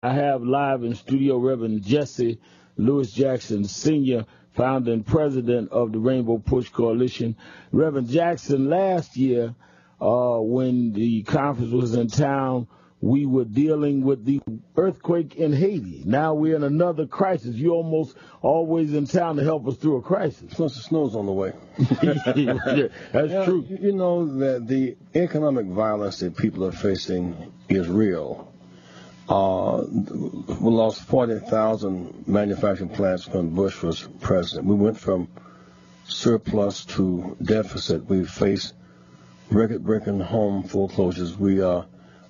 I have live in studio Reverend Jesse Lewis Jackson Sr., founder and president of the Rainbow Push Coalition. Reverend Jackson, last year when the conference was in town, we were dealing with the earthquake in Haiti. Now we're in another crisis. You're almost always in town to help us through a crisis. Plus the snow's on the way. That's true. You know that the economic violence that people are facing is real. We lost 40,000 manufacturing plants when Bush was president. We went from surplus to deficit. We face record-breaking home foreclosures. We are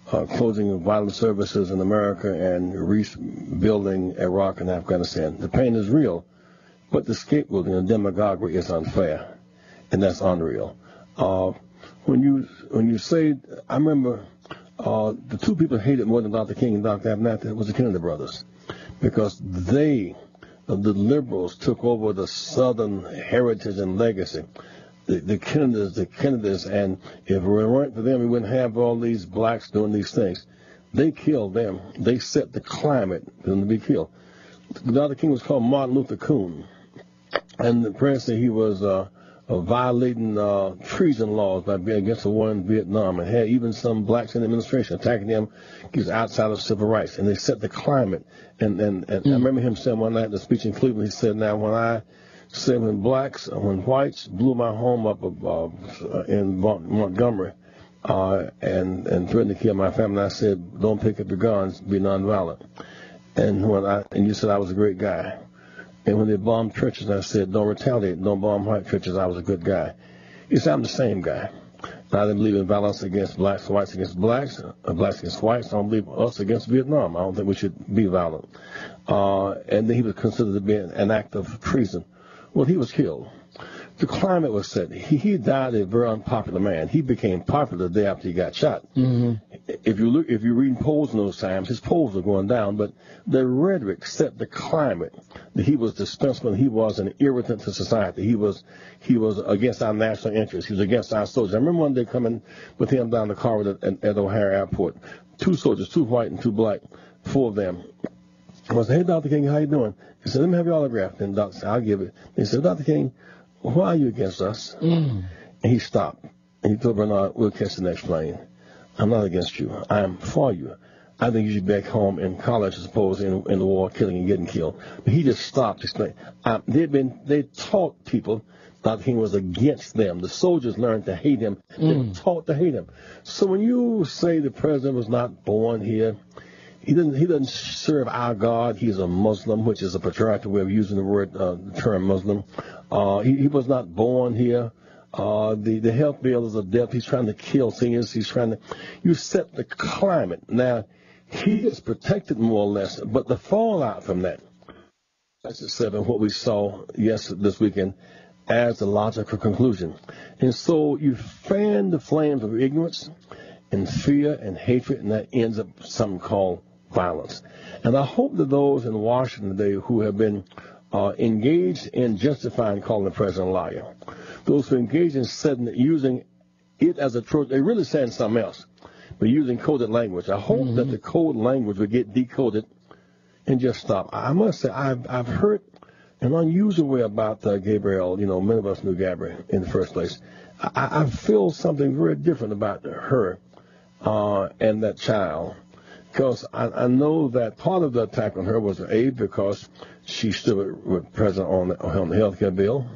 closing vital services in America and rebuilding Iraq and Afghanistan. The pain is real, but the scapegoating and demagoguery is unfair, and that's unreal. When you say, I remember the two people hated more than Dr. King and Dr. Abernathy was the Kennedy brothers, because they, the liberals, took over the Southern heritage and legacy. The Kennedys, and if it weren't for them, we wouldn't have all these blacks doing these things. They killed them. They set the climate for them to be killed. Dr. King was called Martin Luther Coon, and apparently he was violating treason laws by being against the war in Vietnam, and had even some blacks in the administration attacking him. He was outside of civil rights, and they set the climate. And I remember him saying one night in a speech in Cleveland, he said, "Now when whites blew my home up in Montgomery and threatened to kill my family, I said, don't pick up your guns, be nonviolent. And you said I was a great guy. And when they bombed churches, I said, don't retaliate, don't bomb white churches, I was a good guy." He said, I'm the same guy. I didn't believe in violence against blacks, whites against blacks, blacks against whites. I don't believe us against Vietnam. I don't think we should be violent. And then he was considered to be an act of treason. Well, he was killed. The climate was set. He died a very unpopular man. He became popular the day after he got shot. Mm-hmm. If you read polls in those times, his polls were going down, but the rhetoric set the climate that he was dispensable. He was an irritant to society. He was against our national interests. He was against our soldiers. I remember one day coming with him down the corridor at O'Hare Airport. 2 soldiers, 2 white and 2 black, 4 of them. I said, "Hey, Dr. King, how you doing?" He said, "Let me have your autograph." And Doctor said, "I'll give it." He said, "Dr. King, why are you against us?" And he stopped. And he told Bernard, "We'll catch the next plane. I'm not against you. I am for you. I think you should be back home in college as opposed to in the war, killing and getting killed." But he just stopped. They taught people Dr. King was against them. The soldiers learned to hate him. They were taught to hate him. So when you say the president was not born here, he doesn't serve our God. He's a Muslim, which is a pejorative way of using the term Muslim. He was not born here. The health bill is a death. He's trying to kill seniors. You set the climate. Now, he is protected more or less, but the fallout from that, that's just what we saw this weekend as the logical conclusion. And so you fan the flames of ignorance and fear and hatred, and that ends up something called violence. And I hope that those in Washington today who have been engaged in justifying calling the president a liar, those who engage in using it as a truth, they're really saying something else, but using coded language. I hope that the code language will get decoded and just stop. I must say, I've heard an unusual way about Gabrielle. Many of us knew Gabrielle in the first place. I feel something very different about her and that child. Because I know that part of the attack on her was because she stood with the president on the health care bill,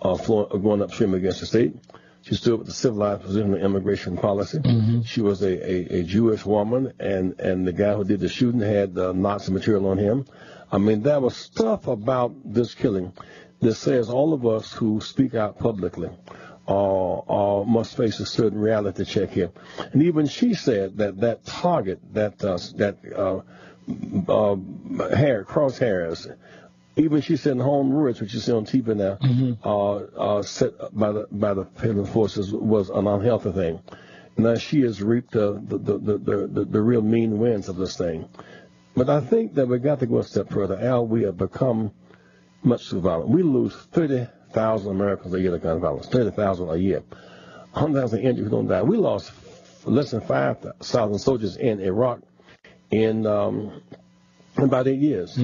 going upstream against the state. She stood with the civilized position of immigration policy. Mm-hmm. She was a Jewish woman, and the guy who did the shooting had Nazi material on him. I mean, there was stuff about this killing that says all of us who speak out publicly must face a certain reality check here. And even she said that target, crosshairs, even she said in home words, which you see on TV now, set by the Federal forces was an unhealthy thing. Now she has reaped the real mean winds of this thing. But I think that we've got to go a step further. Al, we have become much too violent. We lose 30,000 Americans a year to gun violence, 30,000 a year. 100,000 injured who don't die. We lost less than 5,000 soldiers in Iraq in in about 8 years.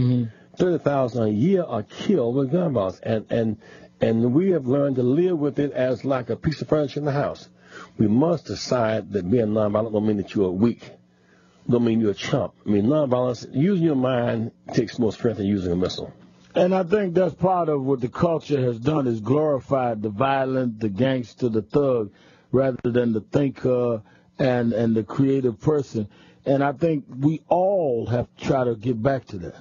30,000 a year are killed with gun violence, and we have learned to live with it as like a piece of furniture in the house. We must decide that being nonviolent don't mean that you're weak, don't mean you're a chump. I mean, nonviolence, using your mind takes more strength than using a missile. And I think that's part of what the culture has done, is glorified the violent, the gangster, the thug, rather than the thinker and the creative person. And I think we all have to try to get back to that.